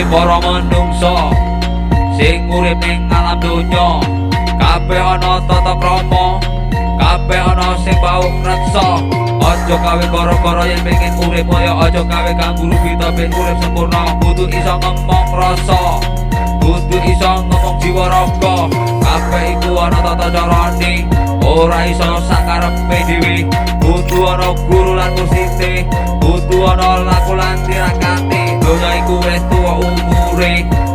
para manungsa sing urip ning alam donya, kabeh ana tata krama, kabeh ana sing bau reksa. Aja gawe gara-gara yen pengen urip kaya aja gawe kanggo kita ben urip sempurna. Kudu iso ngomong rasa, kudu iso ngomong jiwa raga. Kabeh iku ana tata carane, ora iso sakarepe dhewe. Kudu ana guru lan mursite, kudu ana laku lan tirakate. Donya iku wis tuwa umure,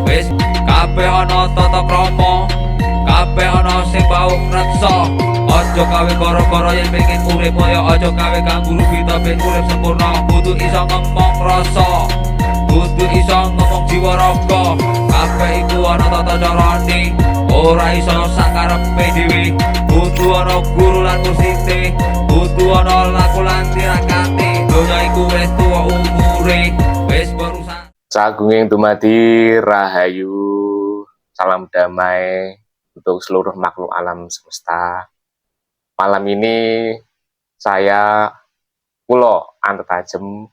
wis kabeh ana tata krama, kabeh ana sing bau reksa. Aja gawe gara-gara yen pengen urip kaya aja gawe kanggo kita ben urip sempurna. Kudu iso ngomong rasa, kudu iso ngomong jiwa raga. Kabeh iku ana tata carane, ora iso sakarepe dhewe. Kudu ana guru lan mursite, kudu ana laku lan tirakate. Donya iku wis tuwa umure, wis berusaha. Sagunging dumadi rahayu, salam damai untuk seluruh makhluk alam semesta. Malam ini saya Pulo Antartajem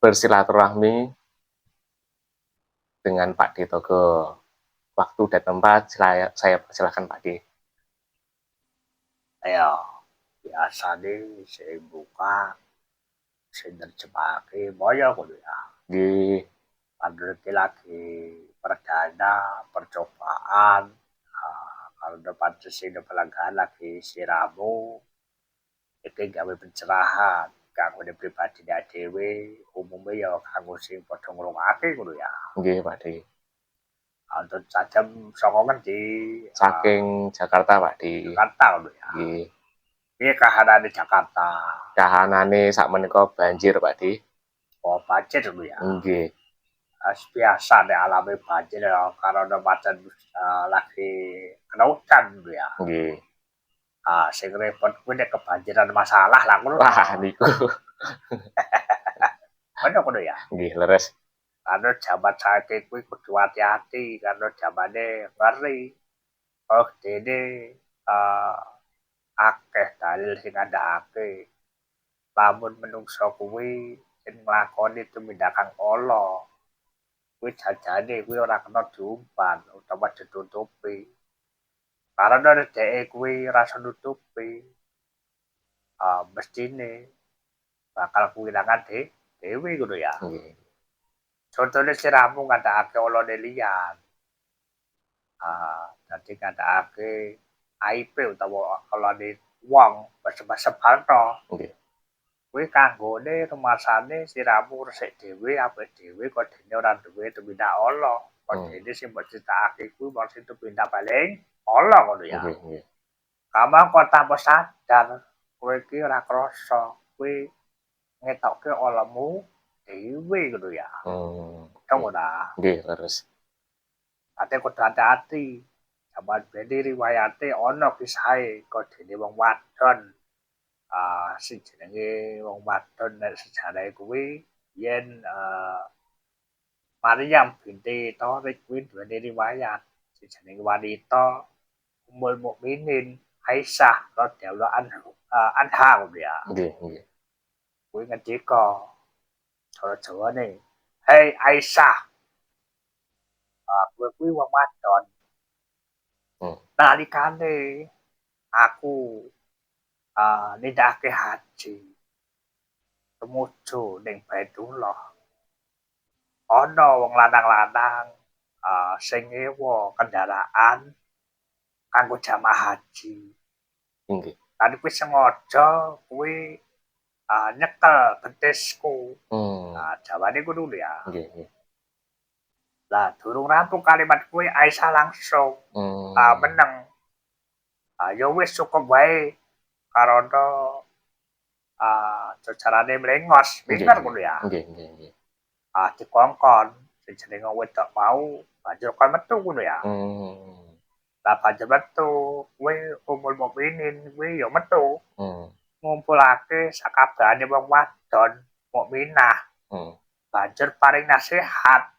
bersilaturahmi dengan Pak D Togo. Waktu dan tempat saya persilahkan Pak D. Ayo, biasa nih saya buka, saya terjemahke moyo kudu ya. Di Pandreti lagi perdana percobaan, kalau depan sesi pelanggan lagi siramu, itu gawe pencerahan, kanggo pribadi dhewe, umumnya ya kanggo sing padha ngrungokake kudu ya. nggih Pak D. Untuk sajam sokongan di Saking Jakarta Pak D. Jakarta kudu ya. Nggih. Ini kahanane Jakarta. Kahanane sakmenika banjir Pak D. Oh, banjir dulu ya. Nggih. Biasa nih alami banjir ya, karena macam lagi kena hujan dulu ya. Nggih. Sing repot kuwi nek kebanjiran masalah lah ngono. Wah niku. Bener kudu ya. Nggih leres. Karena jaman saiki kuwi kudu hati-hati karena zamane ngeri. Oh, dene akeh dalil sing ngandhakake lamun menungso kuwi sing nglakoni tumindakan ala kuwi jajane kuwi ora kena diumpan utawa ditutupi. Karena dhek kuwi rasa nutupi, mestine bakal kehilangan dhewe ngono ya. Nggih. Contohnya siramu ngandhakake olone liyan. Dadi ngandhakake aib utawa olone wong besep-besepanto. Nggih. Kuwi kanggone rumasane siramu resik dhewe apik dhewe kok dene ora duwe tumindak ala. Kok dene sing mbok critakake kuwi mung sing tumindak paling ala ngono ya. Nggih, nggih. Kamu kok tanpa sadar kowe iki ora krasa kuwi ngetokke alamu dhewe ngono ya. Kamu ora. Nggih, leres. Ate kudu hati-hati. Jaman bene riwayate ana kisahe kok dene wong wadon. Sing jenenge wong wadon nek sejarahe kuwi yen Maryam binti Tharid kuwi duweni riwayat sing jenenge wanita Ummul Mukminin Aisyah radhiyallahu anha kuwi ya. Nggih, nggih. Kuwi ngendika cara Jawane, "Hei Aisyah, kowe kuwi wong wadon. Nalikane aku nindakake haji tumuju ning Baitullah. Ana wong lanang-lanang sing nyewa kendaraan kanggo jamaah haji. Nggih. Tadi kuwi sengaja kuwi nyekel betisku." Jawane ngono lho ya. Nggih, nggih. Lah durung rampung kalimat kuwi Aisyah langsung meneng. Ya wis cukup wae karena carane mlengos, pinter ngono ya. Nggih, nggih, nggih. Dikongkon sing jenenge wedok mau banjur kon metu ngono ya. Lah banjur metu kuwi Ummul Mukminin kuwi ya metu. Ngumpulake sakabehane wong wadon mukminah. Banjur paring nasihat.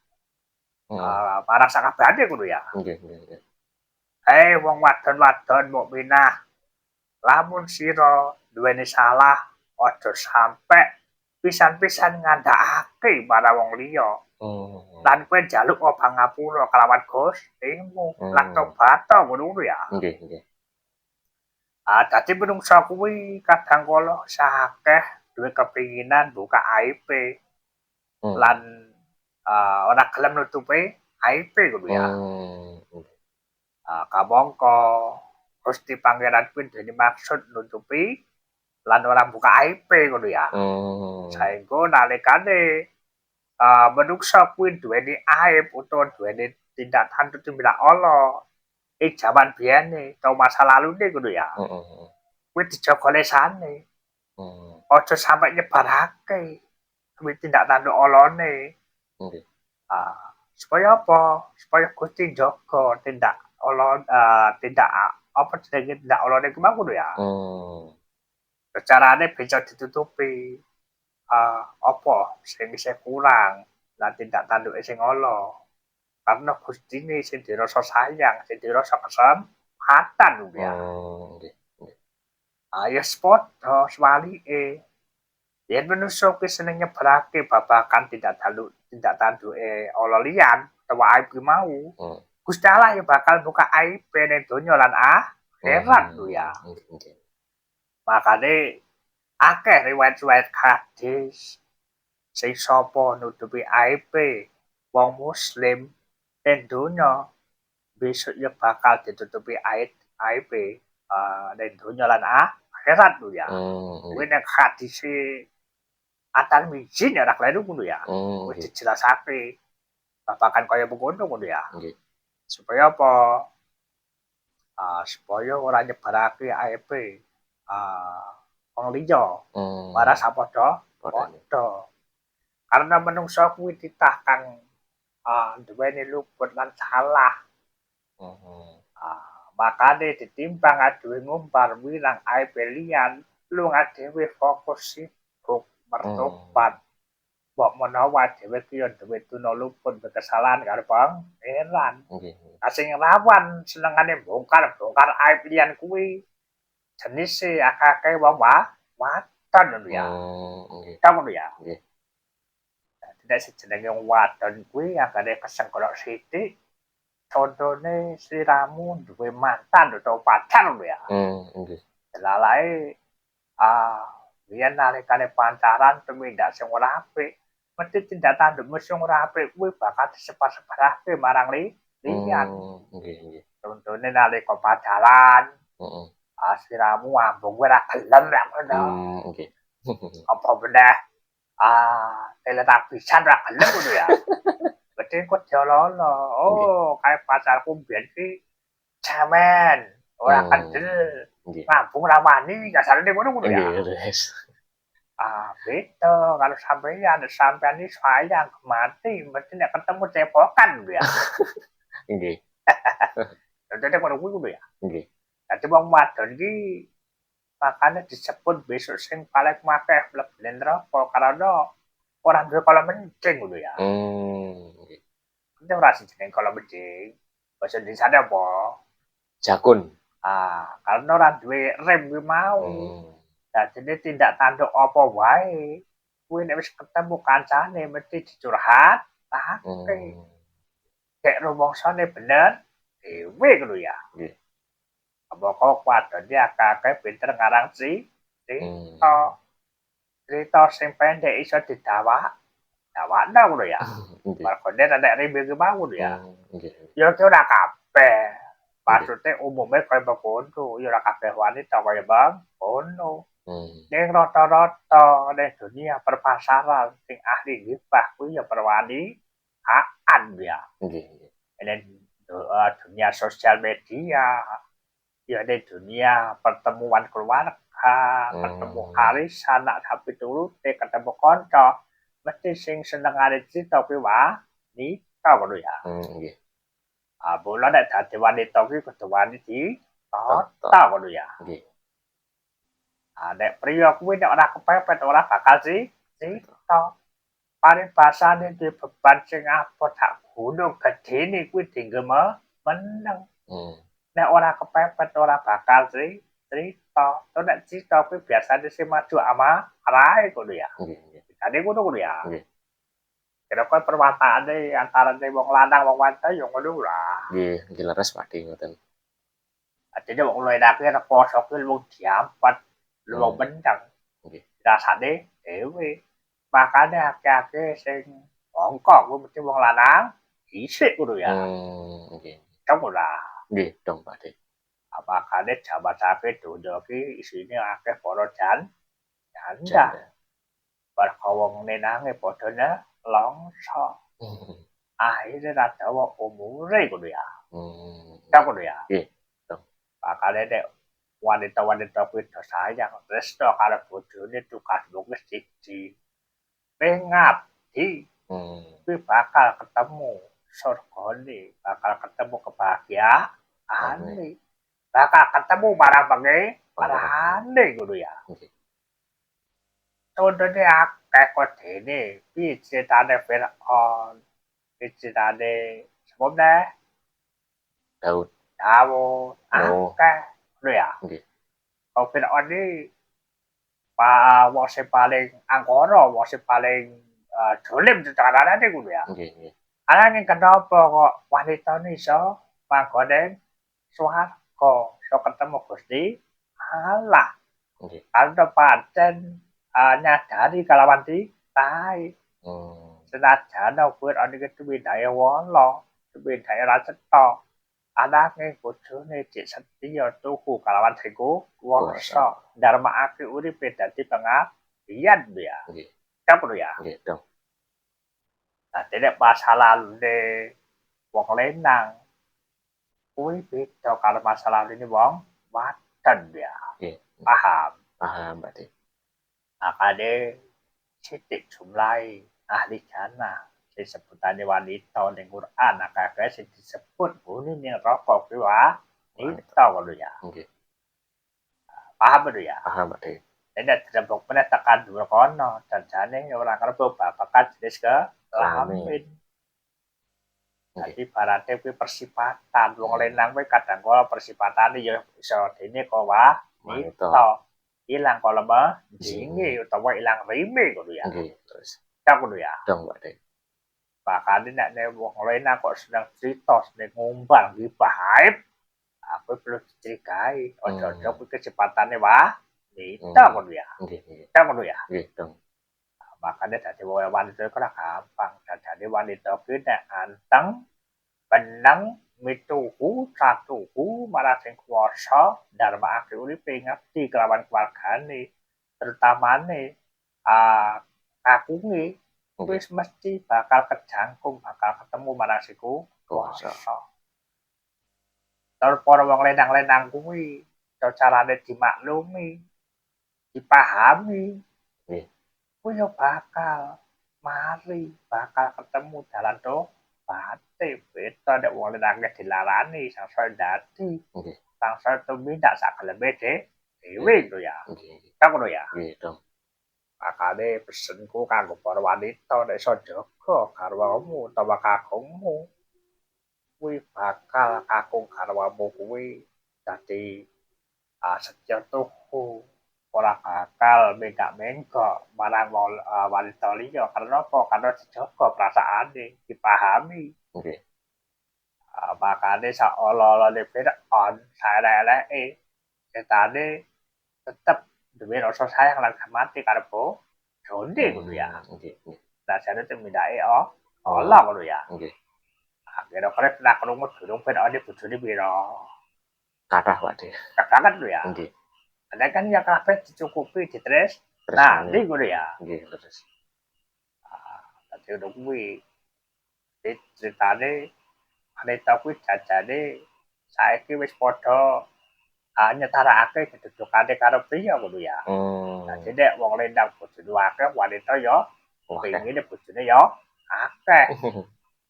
Marang sakabehane ngono ya. Nggih, nggih, nggih. Hei wong wadon-wadon mukminah, lamun sira duweni salah aja sampe pisan-pisan ngandhakake marang wong liya Lan kowe njaluk obang ngapura kelawan Gustimu lan tobat ngono ya. Nggih, nggih. Dadi menungsa kuwi kadang kala sakeh duwe kepinginan buka aib-e lan ora gelem nutupi aib-e ngono ya. Kamangka Gusti Pangeran kuwi duweni maksud nutupi lan ora buka aib-e ngono ya. Saengga nalikane menungsa kuwi duweni aib utawa duweni tindak tanduk tumrap ala ing jaman biyene utawa masa lalune ngono ya. Kuwi dijaga lesane. Aja sampe nyebarake kuwi tindak tanduk alane. Supaya apa? Supaya Gusti njaga tindak ala tindak apa jenenge tindak alane kuwi ngono ya. Carane bisa ditutupi apa sing isih kurang lan tindak tanduke sing ala. Karena Gustine sing dirasa sayang, sing dirasa kesempatan lho ya. Ya padha swalike. Yen manungsa kuwi seneng nyebarake babagan tindak tanduke ala liyan utawa aib kuwi mau, Gusti Allah ya bakal buka aib ning donya lan akhirat lho ya. Makane akeh riwayat-riwayat hadis sing sapa nutupi aibe wong muslim ing donya besok ya bakal ditutupi aibe ning donya lan akhirat lho ya. Kuwi nek hadise Atal mizin ya ora kleru ngono ya. Wis dijelasake babagan kaya mengkono ngono ya. Supaya apa? Supaya ora nyebarake aibe wong liya. Maras padha padha. Karena menungsa kuwi titah kang duweni luput lan salah. Makane ditimbang aduwe ngumpar wirang aibe liyan, lunga dhewe fokus sibuk mertobat. Mbok menawa dhewe ki ya duwe tunaluput kesalahan karo Pangeran. Sing rawan senengane bongkar-bongkar aib liyan kuwi jenise akeh wong wadon lho ya. Ngono ya. Tidak sejenenge wong wadon kuwi agane kesengkolok sithik. Contone sliramu duwe mantan utawa pacar lho ya. Lalae biyen nalikane pacaran tumindak sing ora apik, mesti tindak tandukmu sing ora apik kuwi bakal disebar-sebarake marang liyan. Contone nalika pacaran, sliramu ambung ora gelem ra ngono. Apa meneh teletabisan ra gelem ngono ya. Mesti kok diololo. Oh, kae pacarku biyen ki cemen, ora kendel. Ngambung ra wani, kasarane ngono ya. Beda kalau sampean ini sayang mati mesti nek ketemu cepokan ya. Nggih. Dadi ngono kuwi ya. Nggih. Dadi wong wadon iki makane disebut besok sing paling akeh mlebune neraka karena ora duwe kala mencing ngono ya. Nggih. Kita ora jeneng kala mencing. Bahasa Indonesia apa? Jakun. Karena ora duwe rem kuwi mau. Dadine tindak tanduk apa wae kuwi nek wis ketemu kancane mesti dicurhatake. Cek rumangsane bener dhewe ngono ya. Nggih. Apa wadon iki akeh pinter ngarang cerita sing pendek iso didawakno ngono ya. Mergone nek rimbe ki mau ya. Ya ora kabeh. Maksudnya umumnya kaya mengkono, ya ora kabeh wanita kaya mengkono. Ning rata-rata ning dunia perpasaran sing ahli gibah kuwi ya perwanian ya. Ning dunia sosial media, ya ning dunia pertemuan keluarga, ketemu arisan, anak sapi turute, ketemu kanca, mesti sing senengane cerita kuwi wanita ngono ya. Bola nek dadi wanita kuwi kudu wani ditata ngono ya. Nek priya kuwi nek ora kepepet ora bakal cerita. Paribasane duwe beban sing apa sak gunung gedene kuwi dienggo meneng. Nek ora kepepet ora bakal cerita. Nek cerita kuwi biasane sing maju amarahe ngono ya. Dadi ngono ya. Kira kok perwataane antarane wong lanang wong wadon ya ngono lah. Nggih leres Pakde ngoten. Artine wong luwenake rekoso kuwi wong diampet, wong bendang. Nggih. Rasane dhewe. Makane akeh-akeh sing bongkok kuwi mesti wong lanang dhisik ngono ya. Nggih. Ngono lah. Nggih dong Pakde. Makane jaman saiki donya iki isine akeh para janda. Janda. Mergo wong nenange padha nelongso. Akhire ra dawa umure ngono ya. Ngono ya. Nggih, dong. Makane nek wanita-wanita kuwi do sayang tresno karo bojone tugas wong siji. Pengabdi kuwi bakal ketemu surgane, bakal ketemu kebahagiaane, bakal ketemu marang parane ngono ya. Contone akeh kodene, piye critane Firaun, piye critane sapa meneh? Daud. Akeh ngono ya. Nggih. Kalau Firaun iki wong sing paling angkara, wong sing paling dolim carane ngono ya. Nggih. Ananging kenapa kok wanitane iso manggone swarga, iso ketemu Gusti Allah. Nggih. Karena pancen nyadari kalawan titahe. Senajan Firaun iki tuwindahe wala, tuwindahe ra cetha. Ananging bojone cek setya tuku kalawan sing kuwasa, ndarmakake uripe dadi pengabdian ya. Nggih. Ngono ya. Nggih, dong. Dadi nek masa lalune wong lenang kuwi beda karo masa lalune wong wadon ya. Nggih. Paham? Paham, Pakde. Makane sithik jumlahe ahli jannah sing sebutane wanita ning Quran akeh sing disebut muni ning neraka kuwi wanita ngono ya. Nggih. Paham lho ya? Paham, Pakde. Nek dirembuk meneh tekan dhuwur kono, janjane ora kerep babagan jenis kelamin. Jadi ibarate kuwi persipatan, wong lenang kuwi kadang kala persipatane ya iso dene kok wanita. Ilang kala jinge utawa ilang rime ngono ya. Nggih, terus. Ngono ya. Dong, Pakde. Bahkan nek wong lenang kok seneng crita, seneng ngumbang gibah aib, aku perlu dicurigai. Ojo-ojo kuwi kecepatane wanita ngono ya. Nggih. Ngono ya. Nggih, dong. Makanya dadi wanita iku ora gampang. Dadi wanita kuwi nek anteng, beneng, mituhu, satuhu, marang sing kuwasa, ndarmakake uripe ngabdi kelawan keluargane, terutamane kakunge wis mesti bakal kejangkung, bakal ketemu marang sing kuwasa. Terus para wong lenang-lenang kuwi carane dimaklumi, dipahami. Kuwi yo bakal mari, bakal ketemu dalan tobaté. Beda nek wong lenange dilarani sangsaya dadi. Sangsaya tumindak sak geleme dhewe lho ya. Ngono ya. Nggih, dong. Makane pesenku kanggo para wanita nek iso jaga garwamu utawa kakungmu. Kuwi bakal kakung garwamu kuwi dadi setya tuhu. Ora bakal menggak-menggok marang wanita liya karena apa? Karena dijaga perasaane, dipahami. Nggih. Makane sak ala-alane Firaun, saelek-eleke setane tetep duwe rasa sayang lan mati karo bojone ngono ya. Nggih. Dasare tumindake Allah ngono ya. Nggih. Kira-kira pernah krungu durung Firaun bojone pira? Kathah, Pakde. Banget lho ya. Nggih. Ada kan ya kabeh dicukupi ditres. Nah, iki ngono ya. Nggih, terus. Dadi ngono kuwi. Ceritane wanita kuwi jajane saiki wis padha nyetarakake kedudukane karo priya ngono ya. Dadi nek wong lenang bojone akeh, wanita ya pengine bojone ya akeh.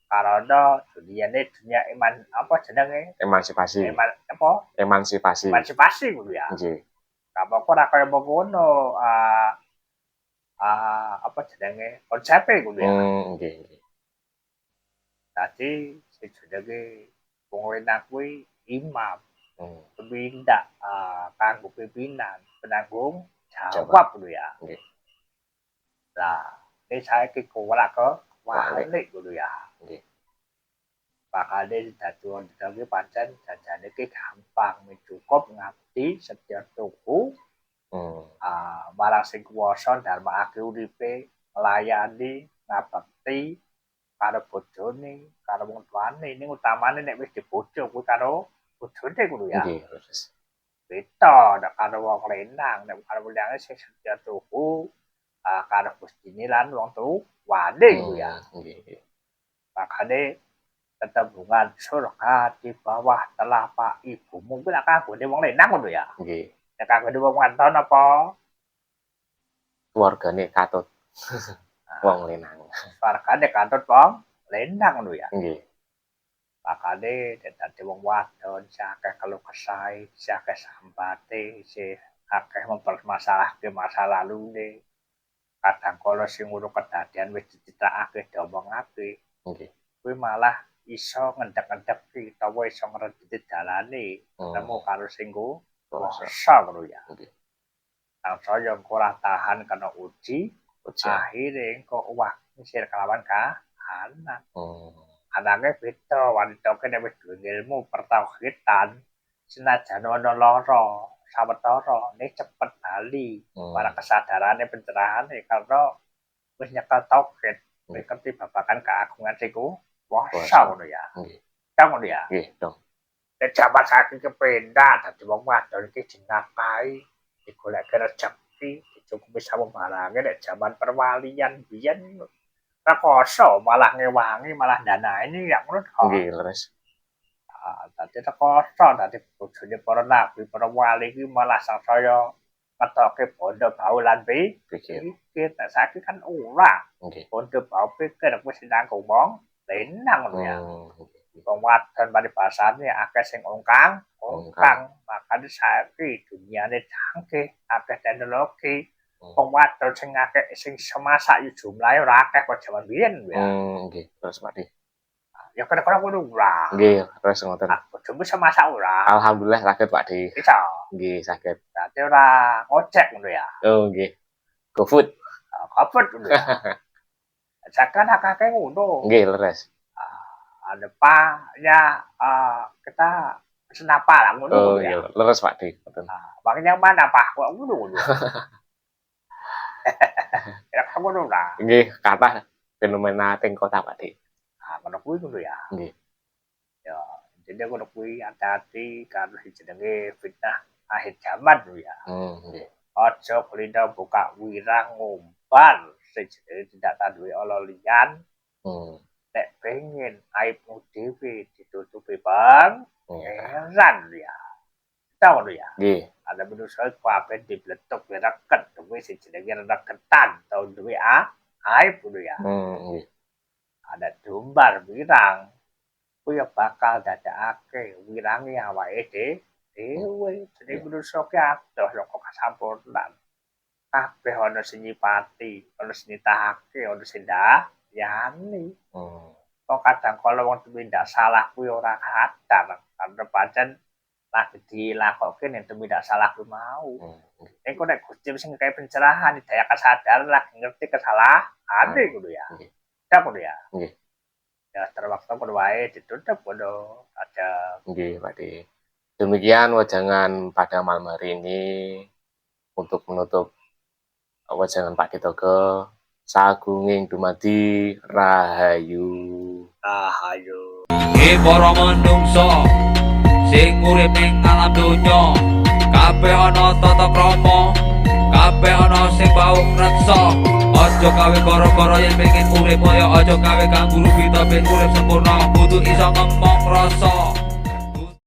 Karena dunia apa jenenge? Emansipasi. Emansipasi ngono ya. Nggih. Apa ora kaya mengkono apa jenenge? Konsepe ngono ya. Nggih. Dadi sing jenenge wong lenang kuwi imam. Tumindak kanggo pimpinan, penanggung jawab ngono ya. Nggih. Lah, nek saiki ora walik ngono ya. Nggih. Makane dadi iki pancen jajane iki gampang cukup ngabdi setya tuku marang sing kuwasa ndharmekake uripe nglayani ngabekti karo bojone karo wong tuane ning utamane nek wis dibojo kuwi karo bojone ngono ya. Nggih, leres. Beda nek karo wong lenang nek karo liyange sing setya tuku karo gustine lan wong tuwane ngono ya. Nggih. Makane ketemungan surga di bawah telapak ibumu kuwi nek kanggone wong lenang ngono ya. Nggih. Nek kanggone wong wadon apa Keluargane katut. Wong lenang. wargane katut wong lenang ngono ya. Nggih. Makane dadi wong wadon sakeh keluh kesahe, sakeh sambate, akeh mempermasalahke masa lalune. Kadang kala sing ngono kedadian wis diceritakake diomongake. Nggih. Kuwi malah iso ngendhek-endheki utawa iso ngrediti dalane ketemu karo sing kuwasa ngono ya. Nggih. Nang saya ora tahan kena uji, akhire kok wah ngisir kelawan anak. Anake beda wanita kene wis duwe ilmu pertauhidan senajan ana lara sawetara ning cepet bali para kesadarane pencerahane karena wis nyekel tauhid wis ngerti babagan keagungan siku kuwasa ngono ya. Nggih. Ngono ya. Nggih, dong. Nek jaman saiki kependak dadi wong wadon iki dinakai digoleki rezeki dicukupi sama barange nek jaman perwalian biyen rekoso malah ngewangi malah ndanaeni ya ngono to. Nggih, leres. Dadi rekoso dadi bojone para nabi para wali iki malah sangsaya ngetoke bondo bau lan pikir. Nek saiki kan ora. Nggih. Bondo bau pikir wis nanggung wong lenang ngono ya. Wong wadon paribasane akeh sing ongkang, makane saiki dunyane canggih, akeh teknologi. Wong wadon sing akeh sing semasak yo jumlahe ora akeh kok jaman biyen ya. Nggih, terus Pak Di. Ya kira-kira ngono ora. Nggih, terus ngoten. Bojomu semasak ora? Alhamdulillah saged Pak Di. Iso. Nggih, saged. Berarti ora ngojek ngono ya. Oh, nggih. GoFood. Kapet ngono ya. Sakan akeh ngono. Nggih, leres. Ada Pak, ya kita pesen apa lah ngono. Oh iya, leres Pak Di. Makanya mana Pak? Kok ngono. Kira-kira ngono ora? Nggih, kathah fenomena teng kota Pak Di. Ngono kuwi ngono ya. Nggih. Ya, jadi ngono kuwi hati-hati karo jenenge fitnah akhir zaman lho ya. Nggih. Aja kulino buka wirang ngumbar sing tidak taduwe ala liyan. Nek pengen aibmu dhewe ditutupi Bang, heran ya. Tahu lho ya. Nggih. Ada manusia kabeh dibletok direket duwe sing jenenge reketan tau duwe aib lho ya. Nggih. Ada dumbar wirang. Kuwi bakal dadakake wirange awake dhewe. Jadi manusia ki adoh kok kasampurnan. Kabeh ana sing nyipati, ana sing nitahake, ana sing yani. Kok kadang kala wong tumindak salah kuwi ora kadang karena pancen lagi dilakokke nek tumindak salah kuwi mau. Engko nek Gusti sing kae pencerahan daya kesadaran lagi ngerti kesalahan ngono ya. Ya ngono ya. Nggih. Ya terwaktu kono wae ditutup kono ada. Nggih, Pak Di. Demikian wajangan pada malam hari ini untuk menutup wajangan Pak Ditogo. Sagunging dumadi rahayu. Rahayu. Para manungsa sing urip ning alam donya, kabeh ana tata krama, kabeh ana sing bau reksa. Aja gawe gara-gara yen pengen urip kaya aja gawe kang guru kita ben urip sempurna, kudu iso ngomong rasa.